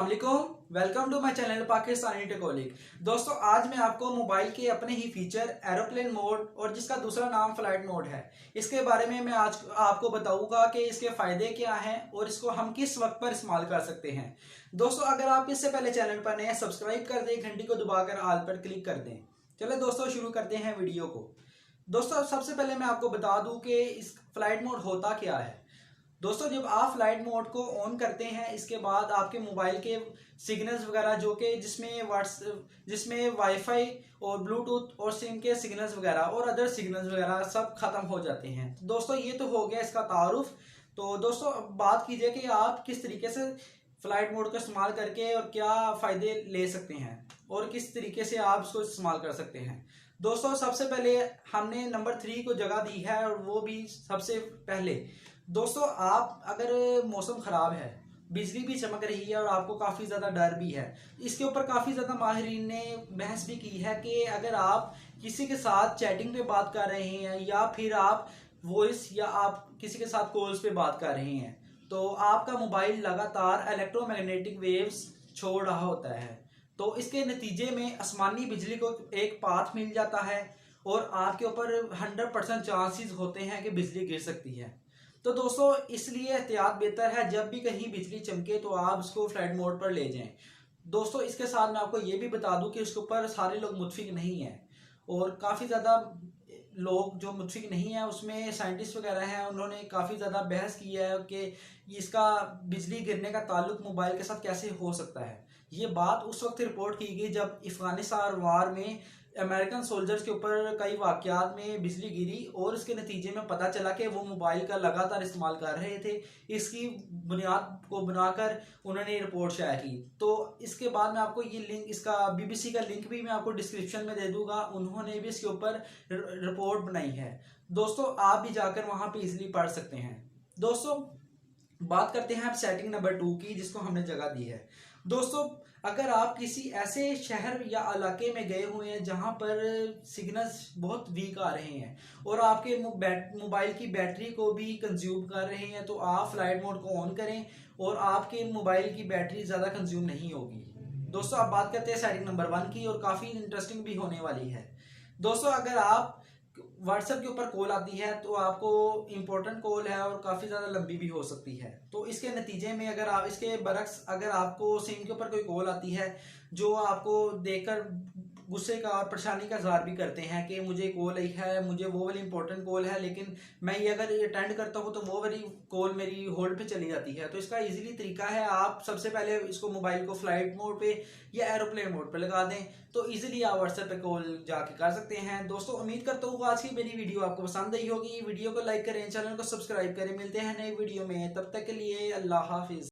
Welcome to my channel Pakistani Techolic. दोस्तों आज मैं आपको मोबाइल के अपने ही फीचर एरोप्लेन मोड और जिसका दूसरा नाम फ्लाइट मोड है, इसके बारे में मैं आज आपको बताऊंगा कि इसके फायदे क्या हैं और इसको हम किस वक्त पर इस्तेमाल कर सकते हैं। दोस्तों अगर आप इससे पहले चैनल पर नए हैं, सब्सक्राइब कर दें, घंटी को दबाकर ऑल पर क्लिक कर दें। चलो दोस्तों शुरू करते हैं वीडियो को। दोस्तों सबसे पहले मैं आपको बता दूं कि इस फ्लाइट मोड होता क्या है। दोस्तों जब आप फ्लाइट मोड को ऑन करते हैं, इसके बाद आपके मोबाइल के सिग्नल्स वगैरह जो कि जिसमें वाईफाई और ब्लूटूथ और सिम के सिग्नल्स वगैरह और अदर सिग्नल्स वगैरह सब खत्म हो जाते हैं। तो दोस्तों ये तो हो गया इसका तारुफ। तो दोस्तों अब बात कीजिए कि आप किस तरीके से फ्लाइट मोड का इस्तेमाल करके और क्या फ़ायदे ले सकते हैं और किस तरीके से आप इसको इस्तेमाल कर सकते हैं। दोस्तों सबसे पहले हमने नंबर 3 को जगह दी है और वो भी सबसे पहले। दोस्तों आप अगर मौसम ख़राब है, बिजली भी चमक रही है और आपको काफ़ी ज़्यादा डर भी है, इसके ऊपर काफ़ी ज़्यादा माहिरीन ने बहस भी की है कि अगर आप किसी के साथ चैटिंग पे बात कर रहे हैं या फिर आप वॉइस या आप किसी के साथ कॉल्स पे बात कर रहे हैं, तो आपका मोबाइल लगातार इलेक्ट्रोमैग्नेटिक वेव्स छोड़ रहा होता है। तो इसके नतीजे में आसमानी बिजली को एक पाथ मिल जाता है और आपके ऊपर 100% चांसेस होते हैं कि बिजली गिर सकती है। तो दोस्तों इसलिए एहतियात बेहतर है, जब भी कहीं बिजली चमके तो आप उसको फ्लाइट मोड पर ले जाएं। दोस्तों इसके साथ मैं आपको ये भी बता दूं कि इसके ऊपर सारे लोग मुतफिक नहीं हैं और काफ़ी ज़्यादा लोग जो मुतफिक नहीं है उसमें साइंटिस्ट वगैरह हैं, उन्होंने काफ़ी ज़्यादा बहस की है कि इसका बिजली गिरने का ताल्लुक मोबाइल के साथ कैसे हो सकता है। ये बात उस वक्त रिपोर्ट की गई जब अफगानिस्तान वार में अमेरिकन सोल्जर्स के ऊपर कई वाक़यात में बिजली गिरी और इसके नतीजे में पता चला कि वो मोबाइल का लगातार इस्तेमाल कर रहे थे। इसकी बुनियाद को बनाकर उन्होंने रिपोर्ट शाया की। तो इसके बाद मैं आपको ये लिंक, इसका BBC का लिंक भी मैं आपको डिस्क्रिप्शन में दे दूंगा, उन्होंने भी इसके ऊपर रिपोर्ट बनाई है। दोस्तों आप भी जाकर वहाँ पे इजीली पढ़ सकते हैं। दोस्तों बात करते हैं अब सेटिंग नंबर 2 की, जिसको हमने जगह दी है। दोस्तों अगर आप किसी ऐसे शहर या इलाके में गए हुए हैं जहां पर सिग्नल्स बहुत वीक आ रहे हैं और आपके मोबाइल की बैटरी को भी कंज्यूम कर रहे हैं, तो आप फ्लाइट मोड को ऑन करें और आपके मोबाइल की बैटरी ज़्यादा कंज्यूम नहीं होगी। दोस्तों अब बात करते हैं सेटिंग नंबर 1 की, और काफ़ी इंटरेस्टिंग भी होने वाली है। दोस्तों अगर आप व्हाट्सएप के ऊपर कॉल आती है तो आपको इम्पोर्टेंट कॉल है और काफ़ी ज़्यादा लंबी भी हो सकती है, तो इसके नतीजे में अगर आप इसके बरक्स अगर आपको सिम के ऊपर कोई कॉल आती है जो आपको देखकर गुस्से का और परेशानी का इजहार भी करते हैं कि मुझे कॉल आई है, मुझे वो वाली इंपॉर्टेंट कॉल है, लेकिन मैं ये अगर अटेंड करता हूँ तो वो वाली कॉल मेरी होल्ड पे चली जाती है। तो इसका इजीली तरीका है, आप सबसे पहले इसको मोबाइल को फ्लाइट मोड पे या एरोप्लेन मोड पे लगा दें, तो इजीली आप व्हाट्सएप पे कॉल जाके कर सकते हैं। दोस्तों उम्मीद करता हूँ आज की मेरी वीडियो आपको पसंद आई होगी। वीडियो को लाइक करें, चैनल को सब्सक्राइब करें। मिलते हैं नई वीडियो में, तब तक के लिए अल्लाह हाफिज़।